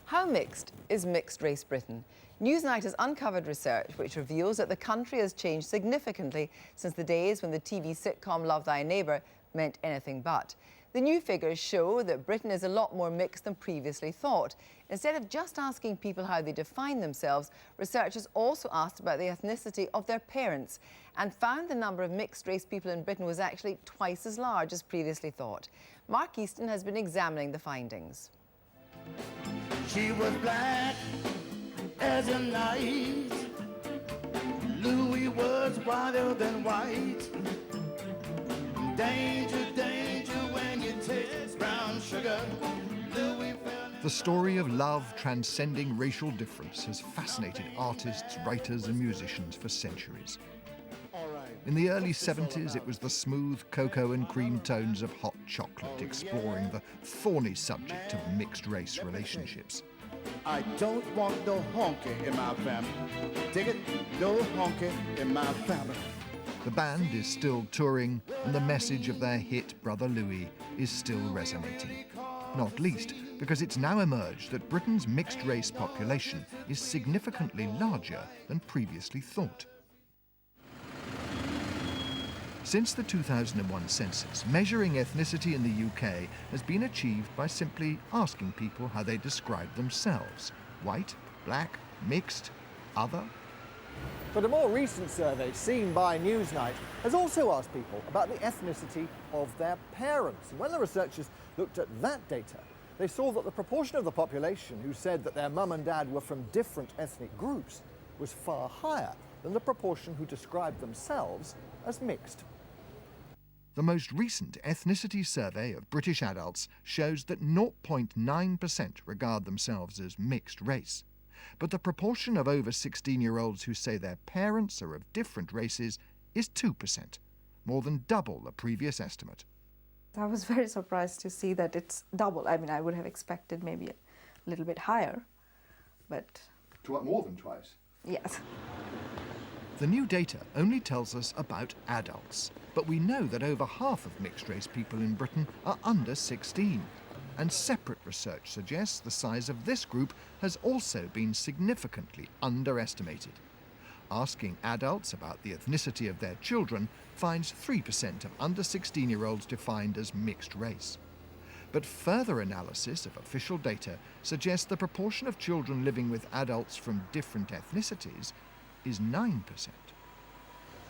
How mixed is mixed-race Britain? Newsnight has uncovered research which reveals that the country has changed significantly since the days when the TV sitcom Love Thy Neighbour meant anything but. The new figures show that Britain is a lot more mixed than previously thought. Instead of just asking people how they define themselves, researchers also asked about the ethnicity of their parents and found the number of mixed-race people in Britain was actually twice as large as previously thought. Mark Easton has been examining the findings. She was black as a night. Louis was whiter than white. Danger, danger when you taste brown sugar. The story of love transcending racial difference has fascinated artists, writers and musicians for centuries. In the early 70s, it was the smooth cocoa and cream tones of Hot Chocolate exploring the thorny subject of mixed-race relationships. I don't want no honky in my family. Dig it? No honky in my family. The band is still touring, and the message of their hit Brother Louis is still resonating. Not least because it's now emerged that Britain's mixed-race population is significantly larger than previously thought. Since the 2001 census, measuring ethnicity in the UK has been achieved by simply asking people how they describe themselves. White, black, mixed, other. But a more recent survey seen by Newsnight has also asked people about the ethnicity of their parents. And when the researchers looked at that data, they saw that the proportion of the population who said that their mum and dad were from different ethnic groups was far higher than the proportion who described themselves as mixed. The most recent ethnicity survey of British adults shows that 0.9% regard themselves as mixed race. But the proportion of over 16-year-olds who say their parents are of different races is 2%, more than double the previous estimate. I was very surprised to see that it's double. I mean, I would have expected maybe a little bit higher, but... More than twice? Yes. The new data only tells us about adults, but we know that over half of mixed-race people in Britain are under 16. And separate research suggests the size of this group has also been significantly underestimated. Asking adults about the ethnicity of their children finds 3% of under 16-year-olds defined as mixed race. But further analysis of official data suggests the proportion of children living with adults from different ethnicities is 9%.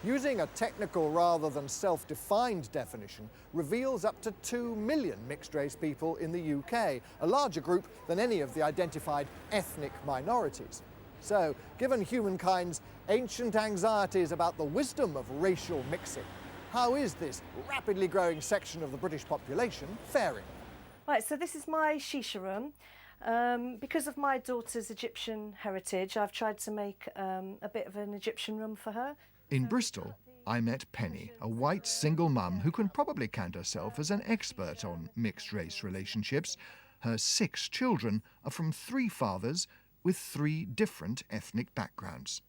Using a technical rather than self-defined definition reveals up to 2 million mixed-race people in the UK, a larger group than any of the identified ethnic minorities. So, given humankind's ancient anxieties about the wisdom of racial mixing, how is this rapidly growing section of the British population faring? Right, so this is my shisha room. Because of my daughter's Egyptian heritage, I've tried to make a bit of an Egyptian room for her. In Bristol, I met Penny, a white single mum who can probably count herself as an expert on mixed-race relationships. Her 6 children are from 3 fathers with 3 different ethnic backgrounds.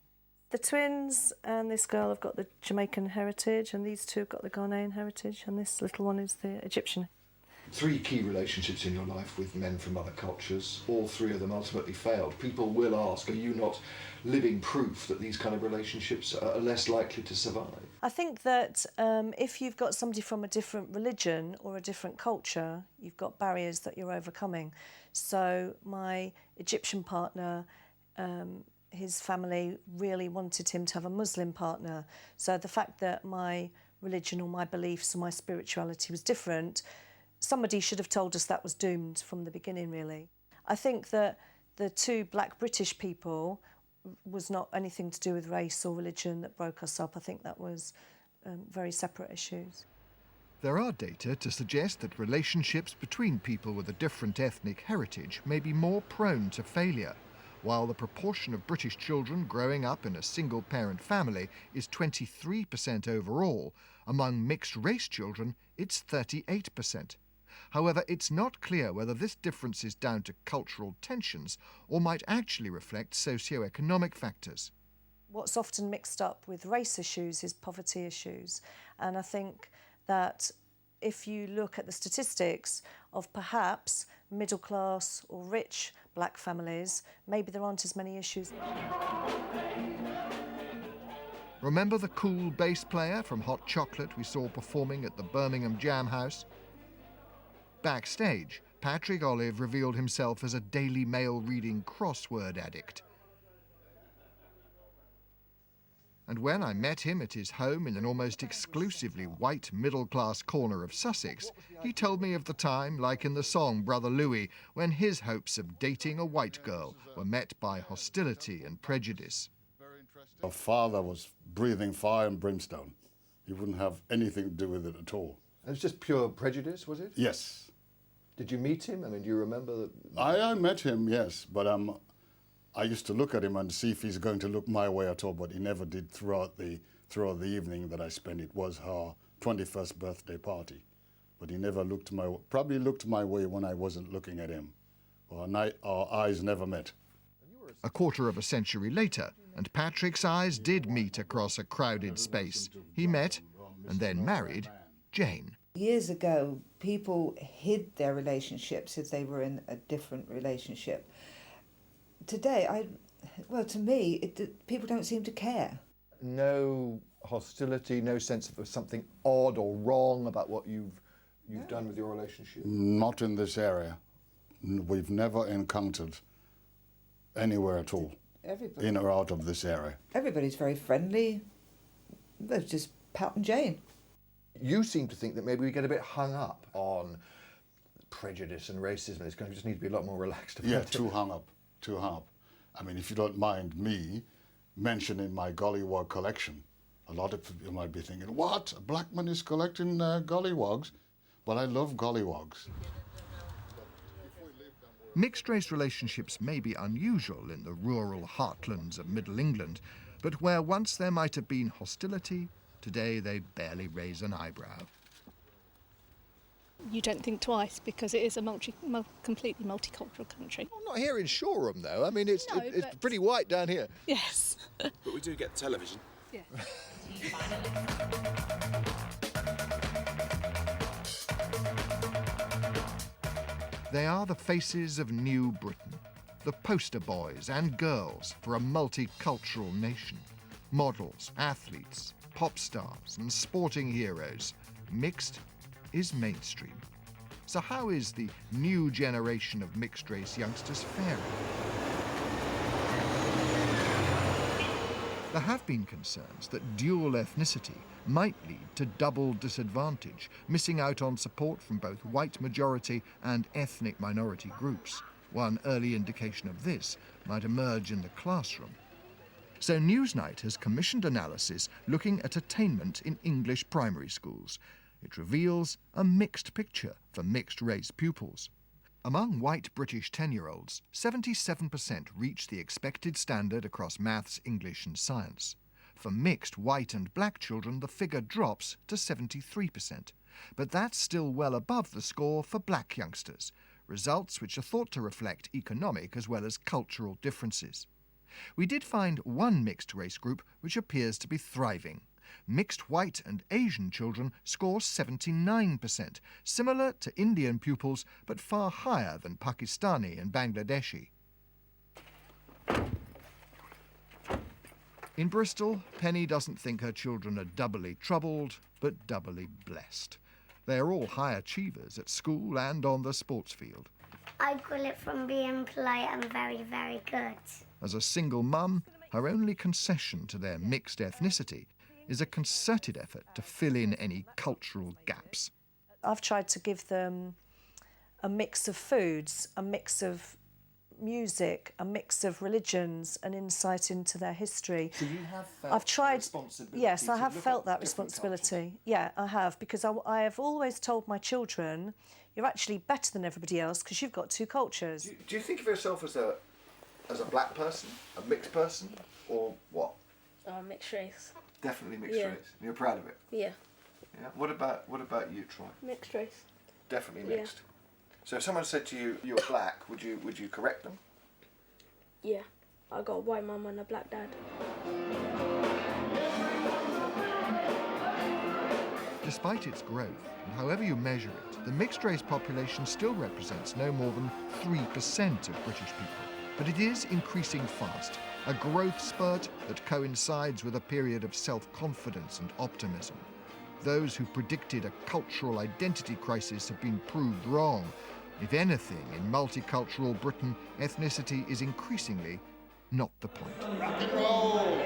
The twins and this girl have got the Jamaican heritage, and these 2 have got the Ghanaian heritage, and this little one is the Egyptian. 3 key relationships in your life with men from other cultures. All 3 of them ultimately failed. People will ask, are you not living proof that these kind of relationships are less likely to survive? I think that if you've got somebody from a different religion or a different culture, you've got barriers that you're overcoming. So my Egyptian partner, his family really wanted him to have a Muslim partner. So the fact that my religion or my beliefs or my spirituality was different, somebody should have told us that was doomed from the beginning, really. I think that the 2 black British people was not anything to do with race or religion that broke us up. I think that was very separate issues. There are data to suggest that relationships between people with a different ethnic heritage may be more prone to failure. While the proportion of British children growing up in a single-parent family is 23% overall, among mixed-race children it's 38%. However, it's not clear whether this difference is down to cultural tensions or might actually reflect socio-economic factors. What's often mixed up with race issues is poverty issues, and I think that if you look at the statistics of perhaps middle class or rich black families, maybe there aren't as many issues. Remember the cool bass player from Hot Chocolate we saw performing at the Birmingham Jam House? Backstage, Patrick Olive revealed himself as a Daily Mail reading crossword addict. And when I met him at his home in an almost exclusively white middle-class corner of Sussex, he told me of the time, like in the song Brother Louis, when his hopes of dating a white girl were met by hostility and prejudice. Our father was breathing fire and brimstone. He wouldn't have anything to do with it at all. It was just pure prejudice, was it? Yes. Did you meet him? I mean, do you remember that? I met him, yes, but I used to look at him and see if he's going to look my way at all, but he never did throughout the evening that I spent. It was her 21st birthday party, but he never looked probably looked my way when I wasn't looking at him. Our eyes never met. A quarter of a century later, and Patrick's eyes did meet across a crowded space. He met, and then married, Jane. Years ago, people hid their relationships if they were in a different relationship. Today, to me, people don't seem to care. No hostility, no sense of something odd or wrong about what you've done with your relationship? Not in this area. We've never encountered anywhere at all, in or out of this area. Everybody's very friendly. They're just Pat and Jane. You seem to think that maybe we get a bit hung up on prejudice and racism. It's going to just need to be a lot more relaxed about it. Yeah, too hung up. I mean, if you don't mind me mentioning my gollywog collection, a lot of people might be thinking, what? A black man is collecting gollywogs? But I love gollywogs. Mixed-race relationships may be unusual in the rural heartlands of Middle England, but where once there might have been hostility, today they barely raise an eyebrow. You don't think twice because it is a completely multicultural country. I'm not here in Shoreham, though. I mean, it's pretty white down here. Yes. But we do get television. Yeah. They are the faces of New Britain, the poster boys and girls for a multicultural nation. Models, athletes, pop stars and sporting heroes. Mixed is mainstream. So how is the new generation of mixed-race youngsters faring? There have been concerns that dual ethnicity might lead to double disadvantage, missing out on support from both white majority and ethnic minority groups. One early indication of this might emerge in the classroom. So Newsnight has commissioned analysis looking at attainment in English primary schools. It reveals a mixed picture for mixed-race pupils. Among white British 10-year-olds, 77% reach the expected standard across maths, English and science. For mixed white and black children, the figure drops to 73%. But that's still well above the score for black youngsters, results which are thought to reflect economic as well as cultural differences. We did find one mixed-race group which appears to be thriving. Mixed white and Asian children score 79%, similar to Indian pupils, but far higher than Pakistani and Bangladeshi. In Bristol, Penny doesn't think her children are doubly troubled, but doubly blessed. They are all high achievers at school and on the sports field. I call it from being polite and very, very good. As a single mum, her only concession to their mixed ethnicity is a concerted effort to fill in any cultural gaps. I've tried to give them a mix of foods, a mix of music, a mix of religions, an insight into their history. So you have felt responsibility? Yes, I have felt that responsibility. Yeah, I have, because I have always told my children, you're actually better than everybody else because you've got two cultures. Do you think of yourself as a black person, a mixed person, or what? Mixed race. Definitely mixed race. You're proud of it? Yeah. Yeah. What about you, Troy? Mixed race. Definitely mixed. So if someone said to you you're black, would you correct them? Yeah. I got a white mum and a black dad. Despite its growth, and however you measure it, the mixed-race population still represents no more than 3% of British people. But it is increasing fast, a growth spurt that coincides with a period of self-confidence and optimism. Those who predicted a cultural identity crisis have been proved wrong. If anything, in multicultural Britain, ethnicity is increasingly not the point. Rock and roll!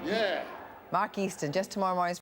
Yeah! Mark Easton, just tomorrow morning's